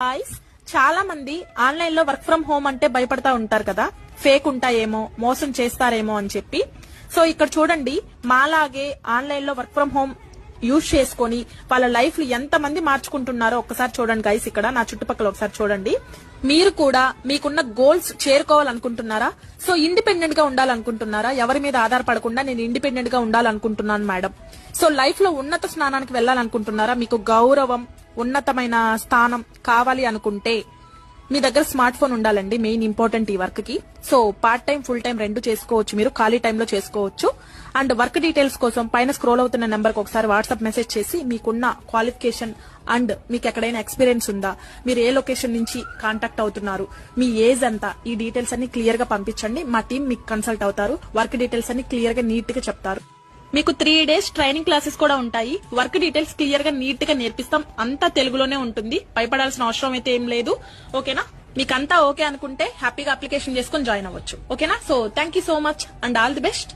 Guys, చాలా మంది online లో వర్క్ ఫ్రం హోమ్ అంటే భయపడతా ఉంటారు కదా, ఫేక్ ఉంటాయేమో, మోసం చేస్తారేమో అని చెప్పి. సో ఇక్కడ చూడండి, మాలాగే ఆన్లైన్ లో వర్క్ ఫ్రం హోమ్ యూజ్ చేసుకుని వాళ్ళ లైఫ్ ఎంత మంది మార్చుకుంటున్నారో ఒక్కసారి చూడండి గైస్. ఇక్కడ నా చుట్టుపక్కల ఒకసారి చూడండి. మీరు కూడా మీకున్న గోల్స్ చేరుకోవాలనుకుంటున్నారా? సో ఇండిపెండెంట్ గా ఉండాలనుకుంటున్నారా? ఎవరి మీద ఆధారపడకుండా నేను ఇండిపెండెంట్ గా ఉండాలనుకుంటున్నాను మేడం. సో లైఫ్ లో ఉన్నత స్థానానికి వెళ్లాలనుకుంటున్నారా? మీకు గౌరవం, ఉన్నతమైన స్థానం కావాలి అనుకుంటే మీ దగ్గర స్మార్ట్ ఫోన్ ఉండాలండి, మెయిన్ ఇంపార్టెంట్ ఈ వర్క్ కి. So part time, full time రెండు చేసుకోవచ్చు, మీరు ఖాళీ టైంలో చేసుకోవచ్చు. అండ్ వర్క్ డీటెయిల్స్ కోసం పైన స్క్రోల్ అవుతున్న నెంబర్ కి ఒకసారి వాట్సాప్ మెసేజ్ చేసి మీకున్న క్వాలిఫికేషన్ అండ్ మీకు ఎక్కడైనా ఎక్స్పీరియన్స్ ఉందా, మీరు ఏ లొకేషన్ నుంచి కాంటాక్ట్ అవుతున్నారు, మీ ఏజ్ ఎంత, ఈ డీటెయిల్స్ అన్ని క్లియర్ గా పంపించండి. మా టీం మీకు కన్సల్ట్ అవుతారు, వర్క్ డీటెయిల్స్ అన్ని క్లియర్ గా నీట్ గా చెప్తారు. మీకు 3 days ట్రైనింగ్ క్లాసెస్ కూడా ఉంటాయి. వర్క్ డీటెయిల్స్ క్లియర్ గా నీట్ గా నేర్పిస్తాం. అంతా తెలుగులోనే ఉంటుంది, భయపడాల్సిన అవసరం అయితే ఏం లేదు. ఓకేనా? మీకు అంతా ఓకే అనుకుంటే హ్యాపీగా అప్లికేషన్ చేసుకుని జాయిన్ అవ్వచ్చు. ఓకేనా? So thank you so much and all the best.